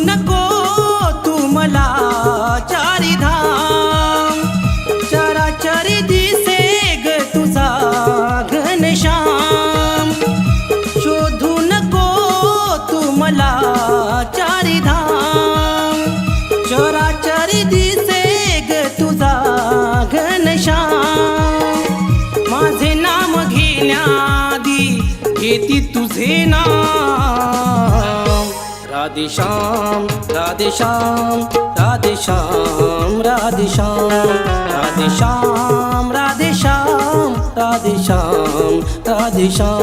नको तू मला चारिधाम, चराचरी दिसे ग तुझा घनश्याम. शोधू नको तू मला चारिधाम, चराचरी दिसे ग तुझा घनश्याम. माझे नाम घेण्याआधी घेती तुझे नाम. राधेश्याम राधेश्याम राधेश्याम राधेश्याम राधेश्याम राधेश्याम राधेश्याम राधेश्याम.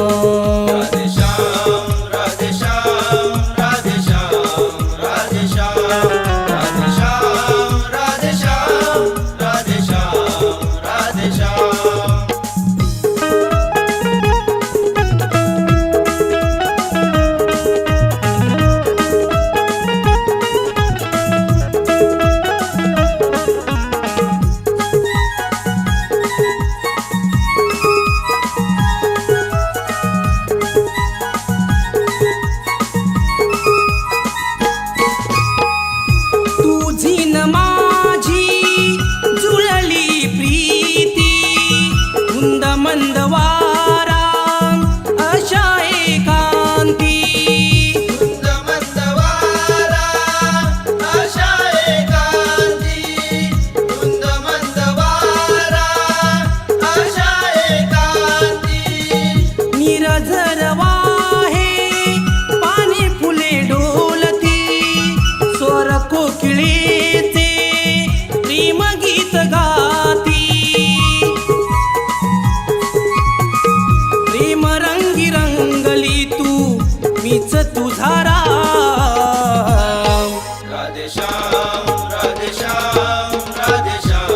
मीच तुझा राम. राधेश्याम राधेश्याम राधेश्याम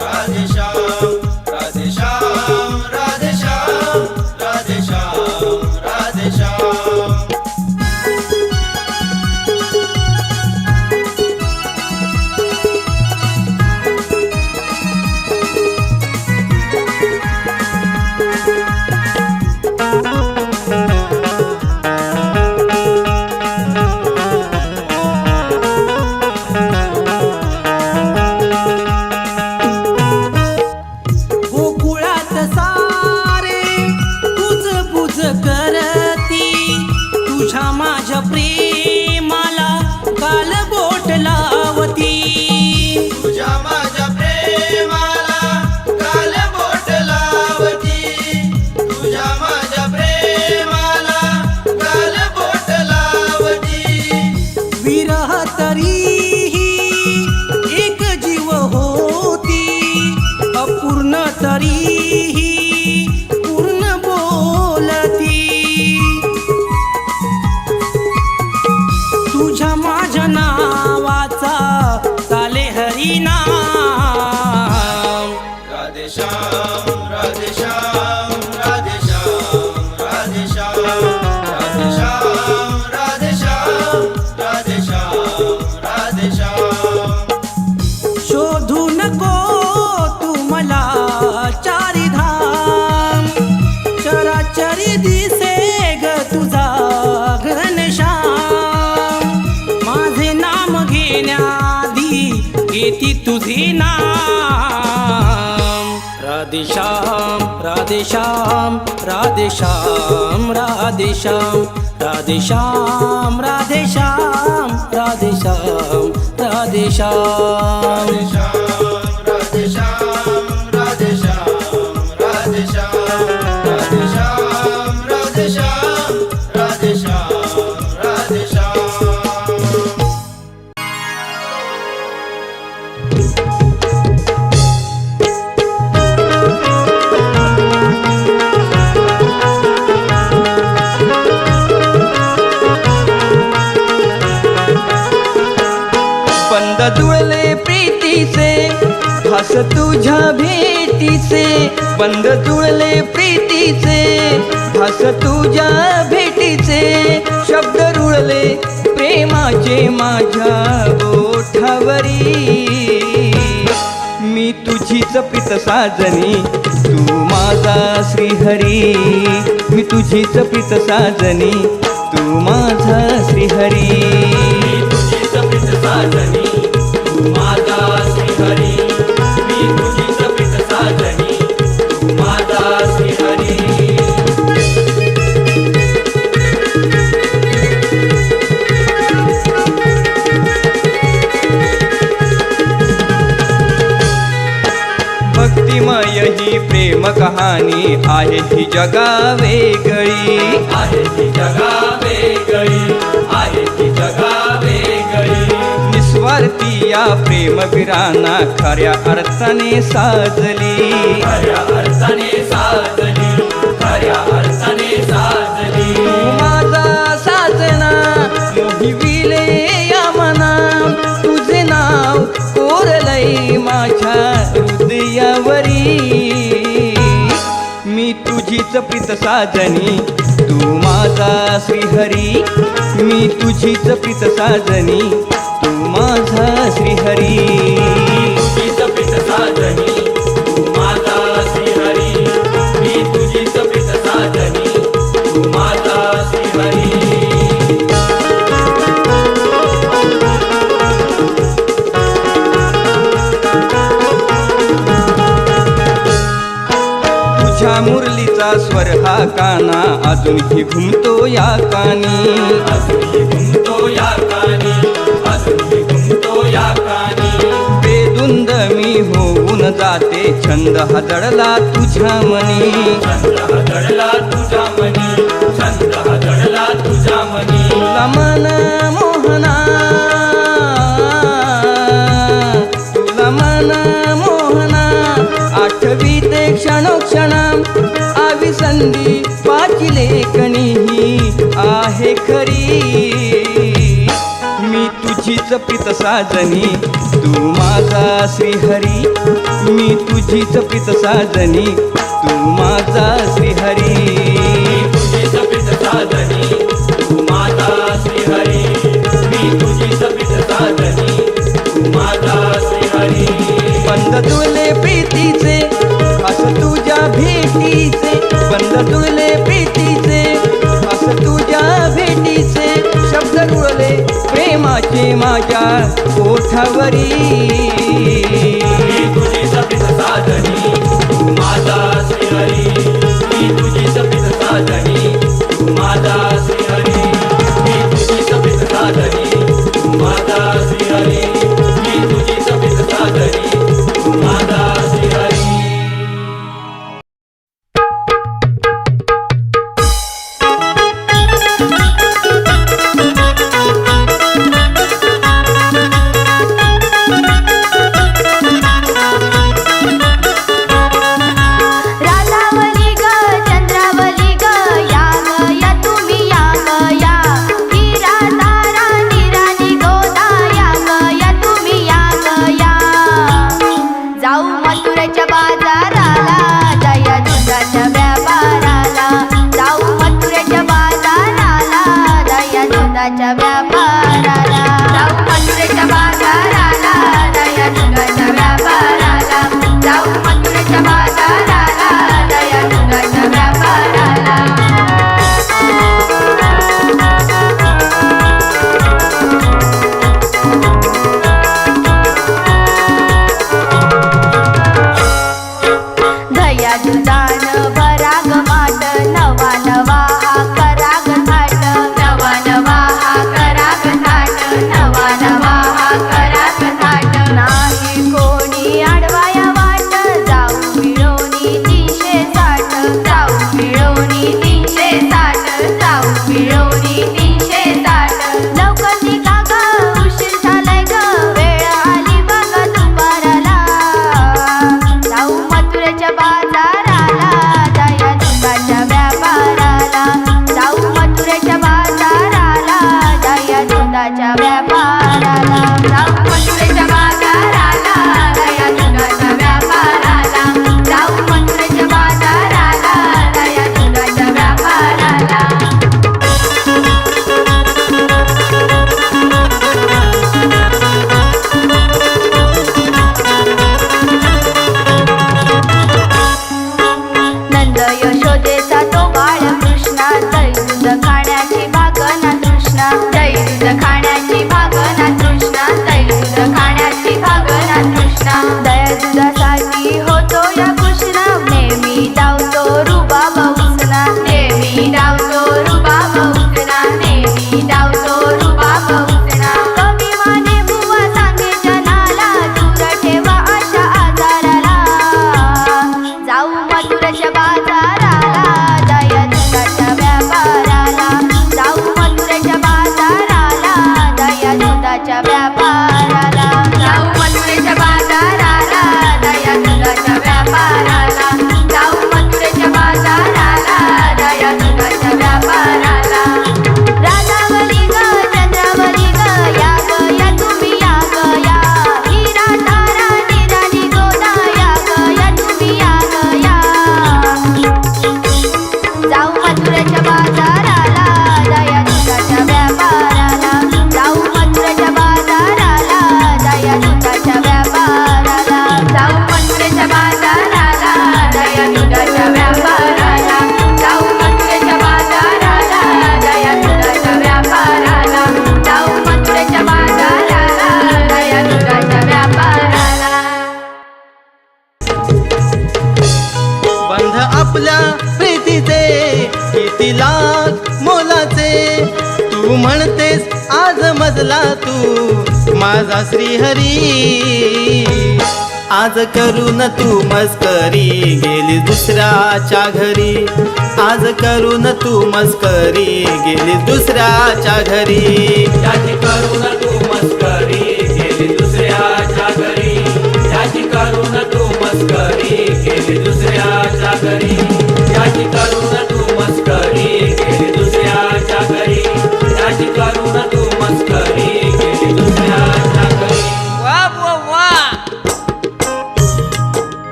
राधेश्याम राधेश्याम राधेश्याम राधेश्याम राधेश्याम. माझ्या प्रेमाला काल बोट लावती, तुझ्या माझ्या प्रेमाला काल बोट लावती, तुझ्या माझ्या प्रेमाला काल बोट लावती. विरह तरीही एक जीव होती, अपूर्ण तरीही पूर्ण बोलती. तुझ्या माझ्या नावाचा चाले हरिनाम. राधेश्याम राधेश्याम राधेश्याम राधेश्याम राधेश्याम राधेश्याम राधेश्याम राधेश्याम. शोधू नको तू मला चारिधाम, चराचरी दिसे ग तुझा घनश्याम. माझे नाम घेण्याआधी घेती तुझे नाम. राधेश्याम राधेश्याम राधेश्याम राधेश्याम राधेश्याम राधेश्याम राधेश्याम राधेश्याम. राधेश्याम राधेश्याम राधेश्याम राधेश्याम राधेश्याम राधेश्याम राधेश्याम. बंद जुळले प्रीतीचे भास तुझ्या भेटीचे, बंद जुळले प्रीतीचे भास तुझ्या भेटीचे. शब्द रुळले प्रेमाचे माझ्या ओठावरी, मी तुझीच प्रीत साजनी तू माझा श्रीहरी. मी तुझीच प्रीत साजनी तू माझा श्रीहरी. ठिकाणी आहे ही जगा वेगळी, आहे ती जगा वेगळी, आहे ती जगा वेगळी. निस्वार्थी या प्रेमवीरांना खऱ्या अर्थाने साजली, खऱ्या अर्थाने साजली, खऱ्या अर्थाने साजली. तू माझा साजना मोहिविले या मना, तुझे नाव कोरलई माझ्या हृदयावरी. मी तुझीच प्रीत साजनी, तू माझा श्रीहरी. मी तुझीच प्रीत साजनी, तू माझा श्रीहरी. तुझीच प्रीत साजनी, तू माझा श्रीहरी. मी तुझीच प्रीत साजनी, तू माझा श्रीहरी. तुझ्या मुरलीचा स्वर हा काना अजूनही घुमतो या कानी, अजूनही घुमतो या कानी, अजूनही घुमतो या कानी. बेधुंद मी होऊन जाते, छंद हा जडला तुझ्या मनी. छंद हा जडला तुझ्या मनी, छंद हा जडला तुझ्या मनी. तुला मन मोहना, तुला मन मोहना, आठवीते क्षणोक्षणा आविसंधी पाची लेखणी ही आहे खरी. मी तुझीच प्रीत साजनी, तू माझा श्रीहरी. मी तुझीच प्रीत साजनी, तू माझा श्रीहरी. तुझीच प्रीत साजनी, तू माझा श्रीहरी. मी तुझीच प्रीत साजनी, तू माझा श्रीहरी. बंद जुळले प्रीतीचे खास तुझ्या भेटीचे, बंद जुळले प्रीतीचे खास तुझ्या भेटीचे. शब्द रुळले प्रेमाचे माझ्या ओठावरी. मी तुझीच प्रीत साजनी, तू माझा श्रीहरी. मी तुझीच प्रीत साजनी, तू माझा श्रीहरी. मी तुझीच प्रीत साजनी, तू माझा श्रीहरी. मी तुझीच प्रीत साजनी, तू माझा श्रीहरी. राधावली ग चंद्रावली ग या ग या तुम्ही या ग या. ही राधा राणी राणी गोदा या ग या तुम्ही या ग या. जाऊ मथुरेच्या बाजाराला, दया दुधाच्या व्यापाराला. जाऊ मथुरेच्या बाजाराला, दया दुधाच्या व्यापाराला. जाऊ मथुरेच्या बाजाराला, दया दुधाच्या व्यापाराला. जाऊ मथुरेच्या बाजाराला, दया दुधाच्या व्यापाराला. दया दुधान भराग माट, नवा नवा हा कराग थाट. नवा नवा हा कराग थाट, नवा नवा हा कराग थाट. नाही कोणी अडवाया वाट, जाऊ मिळवणी 360. जाऊ मिळवणी 360, जाऊ मिळवणी 360. लवकर निघा ग, उशीर झालाय ग, वेळ आली बघ दुपाराला. जाऊ मथुरेच्या बाजाराला, दया दुधाच्या व्यापाराला. जाऊ मथुरेच्या बाजाराला, दया दुधाच्या व्यापाराला. जाऊ मथुरेच्या बाजाराला, दया दुधाच्या व्यापाराला. जाऊ मथुरेच्या बाजाराला, दया दुधाच्या व्यापाराला. नंद यशोदेचा तो बाळ कृष्णा, जय दूध खाण्याची भागना तृष्णा. जय दूध खाण्याची भागना तृष्णा, जय दूध खाण्याची भागना तृष्णा. दुधाच्या व्यापाराला जाऊ मथुरेच्या बाजाराला दया दुधाच्या व्यापाराला जाऊ मथुरेच्या बाजाराला दया दुधाच्या व्यापाराला राधावली ग चंद्रावली ग या तुम्ही या हिरा तारा निराली गोदा या तुम्ही या जाऊ मथुरेच्या बाजाराला दया दुधाच्या व्यापाराला जाऊ मथुरेच्या बाजाराला दया दुधाच्या व्यापाराला जाऊ मथुरेच्या बाजाराला दया दुधाच्या व्यापाराला जाऊ मथुरेच्या बाजाराला दया दुधाच्या व्यापाराला जाऊ मथुरेच्या बाजाराला दया दुधाच्या व्यापाराला बंध आपल्या प्रीतीचे किती लाख मोलाचे तू म्हणतेस आज मजला तू माझा श्रीहरी आज करून तू मस्करी गेली दुसऱ्याच्या घरी आज करून तू मस्करी गेली दुसऱ्याच्या घरी त्याची करून तू मस्करी केली दुसऱ्याच्या घरी त्याची करून तू मस्करी केली दुसऱ्याच्या घरी त्याची करून तू मस्करी केली दुसऱ्याच्या घरी त्याची करून तू मस्करी केली दुसऱ्याच्या घरी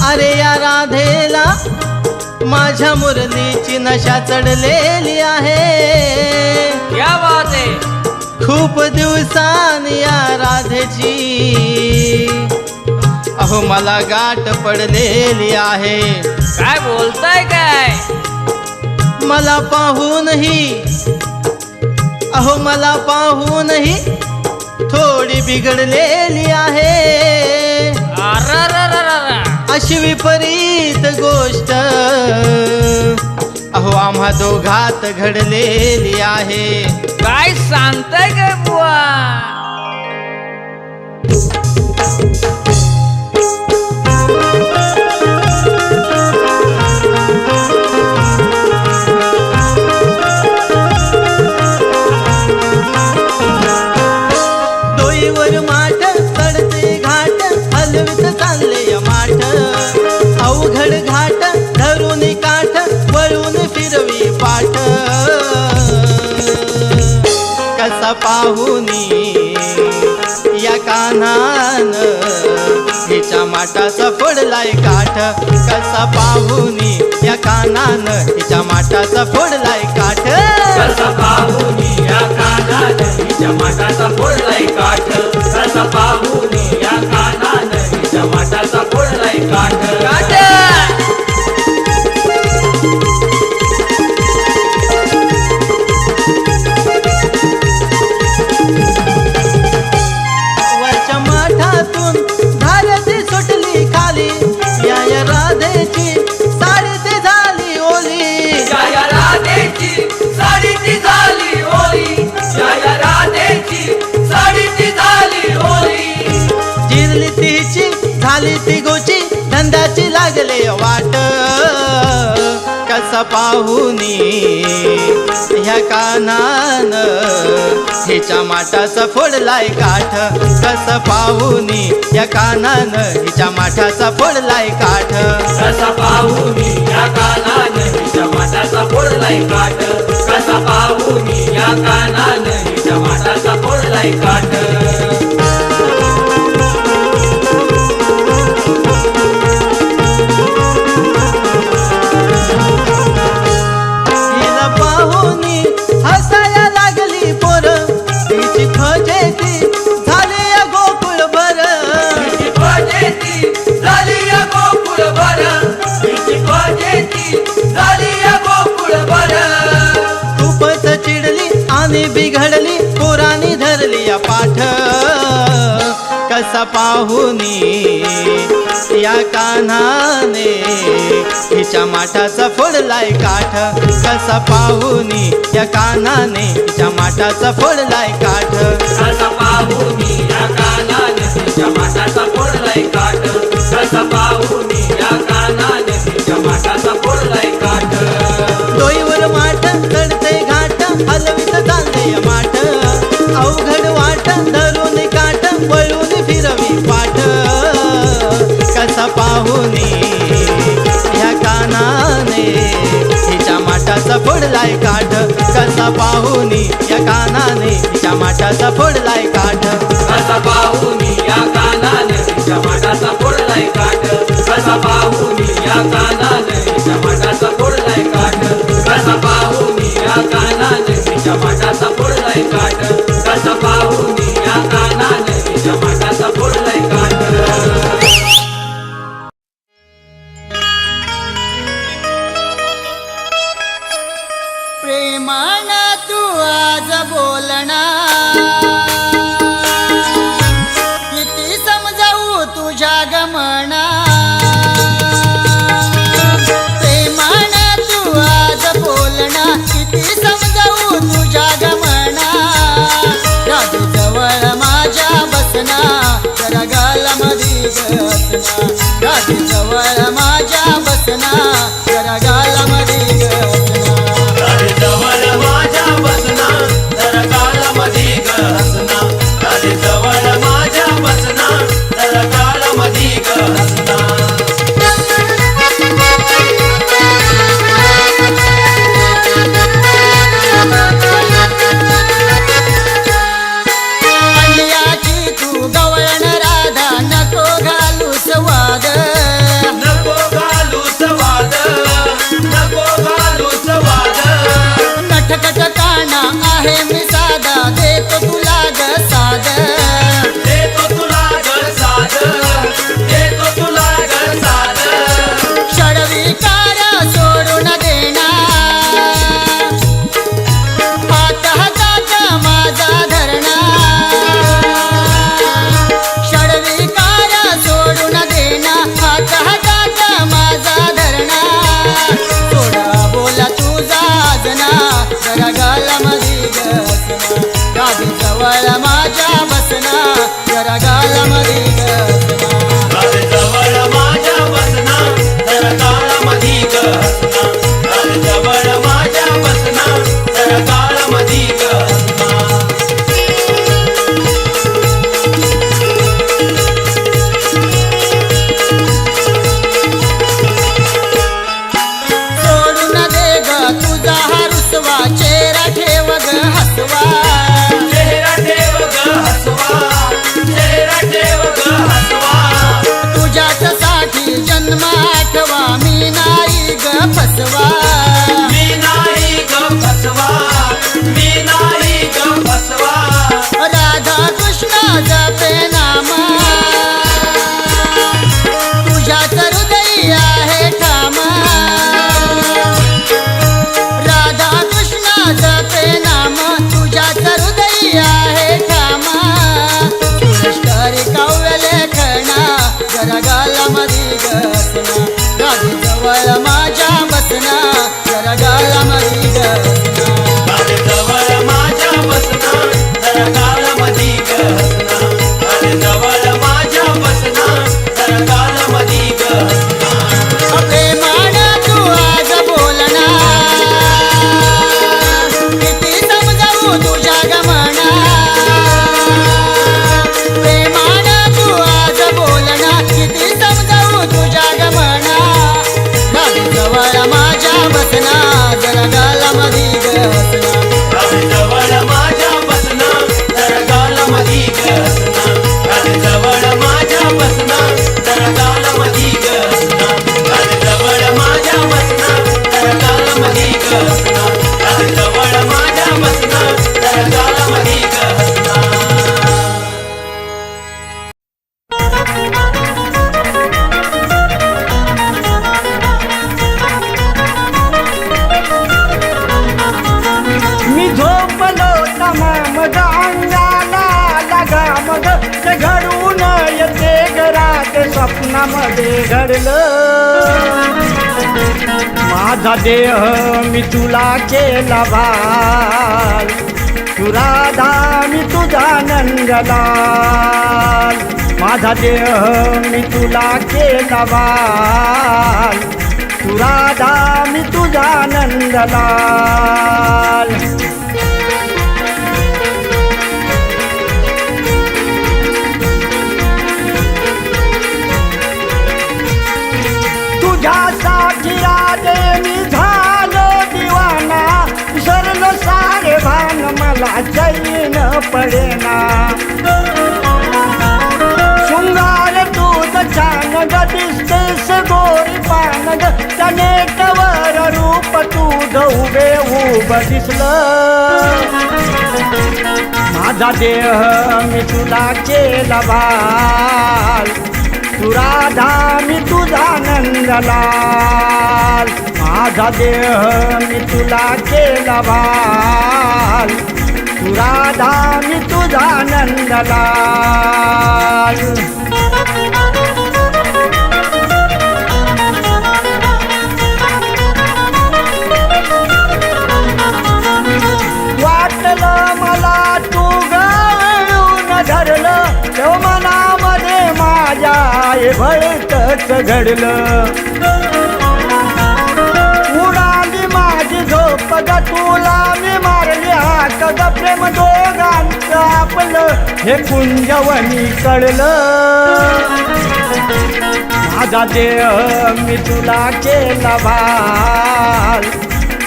अरे या राधेला माझ्या मुरलीची नशा चढलेली आहे क्या बात आहे खूप दिवसांनी या राधेची अहो मला गाठ पडलेली आहे काय बोलताय काय मला पाहूनही थोडी बिघडलेली आहे अशी विपरीत गोष्ट अहो आम्हा दोघात घडलेली आहे काय सांगताय काय बुवा डोईवर माठ चढते घाट हलवित चालले माठ अवघड घाट धरून काठ वळून फिरवी पाठ कसा पाहुनी या कानान हिच्या माटाचा फोडलाय काठ कसा पाहुनी या कानान हिच्या माटाचा फोडलाय काठ कसा पाहुनी या कानान हिच्या माटाचा फोडलाय काठ कसा पाहुनी या कानान हिच्या माटाचा फोडलाय काठ वरच्या माठातून धारती सुटली खाली या राधेची साडी ती झाली ओली या राधेची साडी ती झाली ओली या राधेची साडी ती झाली ओली जिरली तिची झाली ती गोची धंद्याची लागले वाट कसा पाहुनी ह्या कानान हिच्या माटाचा फोडलाय काठ कसा पाहुनी या कानान हिच्या माठाचा फोडलाय काठ कसा पाहुनी या कानान हिच्या माटाचा फोडलाय काठ कसा पाहुनी या कानान हिच्या माटाचा फोडलाय काठ हिला पाहुनी हसाया लागली पोर तिची फजेती झाली या गोकुळ भर हिची फजेती झाली या गोकुळ भर हिची फजेती झाली या गोकुळ भर खूपच चिडली आणि बिघडली पोरानी धरली या पाठ कसा पाहुनी या कान्हाने हिच्या माठाचा फोडलाय काठ कसा पाहुनी या कान्हाने हिच्या माठाचा फोडलाय काठ कसा पाहुनी या कानान हिच्या माटाचा फोडलाय काठ कसा पाहुनी या कानान हिच्या माटाचा फोडलाय काठ डोईवर माठ चढते घाट हलवित कसा पाहुनी या कानाने तिच्या माठाचा फोडलाय काठ कसा पाहुनी या कानाने तिच्या माठाचा फोडलाय काठ कसा पाहुनी या कानाने तिच्या माठाचा फोडलाय काठ कसा पाहुनी या कानाने तिच्या माठाचा फोडलाय काठ कसा पाहुनी या कानाने तिच्या माठाचा फोडलाय काठ प्रेमान तू आज बोलना किती समजावू तुझ्या गमना प्रेमान तू आज बोलना किती समजावू तुझ्या गमना राधी जवळ माझ्या बसना जरा गालामधी गसना राधी जवळ माझ्या बसना जरा गालामधी गसना राधे जवळ माझ्या बसना जरा काळामधी हसना राधे जवळ माझ्या बसना जरा काळामधी हसना अंड्याची तू गवळण राधा नको घालू स्वाद नको घालू स्वाद नको घालू स्वाद नटखट काना आहे मी साधा देतो तुला ग साध देतो तुला ग साध देतो तुला ग साध षडविकार सोडून देना हात हातात माझा धरणा षडविकार सोडून देना हात हातात माझा धरणा थोडा बोला तुझा जना जरा गालामधी गसना राधी जवळ माझ्या बसना जरा गालामधी गसना राधे जवळ माझ्या बसना जरा काळामधी हसना राधे जवळ माझ्या बसना जरा काळामधी हसना सोडून दे ग तुझा हा रुसवा चेहरा ठेव ग हसवा चेहरा ठेव ग हसवा चेहरा ठेव ग हसवा तुझ्याच साठी जन्म आठवा मी नाही ग फसवा मी नाही ग फसवा मी नाही ग फसवा राधा कृष्ण जपे नाम तुझ्याच हृदय आहे ठाम राधा कृष्ण जपे नाम तुझ्याच हृदय आहे ठाम सुरेश्वरी काव्य लेखना जरा गालामधी गसना राधी जवळ माझ्या बसना जरा गालामधी गसना राधे जवळ माझ्या बसना जरा काळामधी हसना राधे जवळ माझ्या बसना जरा काळामधी हसना प्रेमान तू आज बोलना किती समजावू तुझ्या गमना प्रेमान तू आज बोलना किती समजावू तुझ्या गमना राधी जवळ माझ्या बसना जरा गालामधी गसना राधे जवळ माझ्या बसना जरा काळामधी हसना राधे जवळ माझ्या बसना जरा काळामधी हसना राधे जवळ माझ्या बसना जरा काळामधी हसना राधे जवळ माझ्या बसना जरा काळामधी हसना मी झोपलो तमाम अंगाला लगा मग ते घडून येते घरात स्वप्नामध्ये घडलं माझा देह मी तुला केला भाल तू राधा मी तुझा नंदलाल माझा देह मी तुला केला भाल तू राधा मी तुझा नंदलाल तुझ्यासाठी राधे मी झालो दिवाना विसरलो सार मला चैन पडेना शृंगार तुझ छान ग दिसतेस गोरी पान ग त्या नेटवर रूप तुझ उभे दिसलं माझा देह मी तुला केला बाल तू राधा मी तुझा नंदलाल माझा देह मी तुला केला बाल तू राधा मी तुझा नंदलाल वाटलं मला तू गळून धरलं तेव्हा मनामध्ये माझ्या भळकच घडलं उडाली माझी झोप ग तुला मी मारली हाक ग प्रेम दोघांचं आपलं हे कुंजवणी कळलं माझा देह मी तुला केला भाल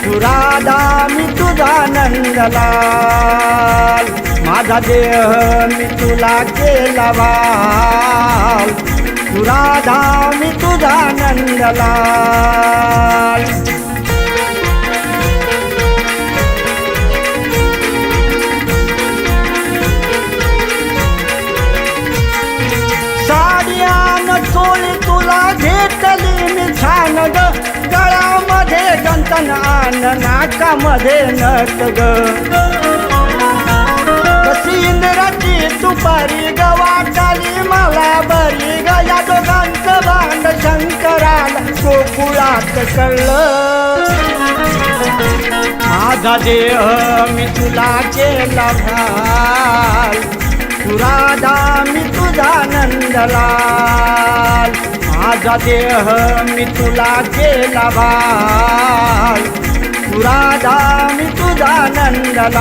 तू राधा मी तुझा नंदलाल माझा देह मी तुला केला बाल तू राधा मी तुझा नंदलाल साड्यान चोळी तुला घेतली मी छान ग गळ्यामध्ये गंतन आन नाकामध्ये नट ग कशी इंद्राची तुपारी ग वाटाली मला बरी ग या दोघांचं भांड शंकराला गोकुळात कळलं माझा देह मी तुला केला भाल तू राधा मी तुझा नंदलाल माझा देह मी तुला केला बाल तू राधा मी तुझा नंदलाल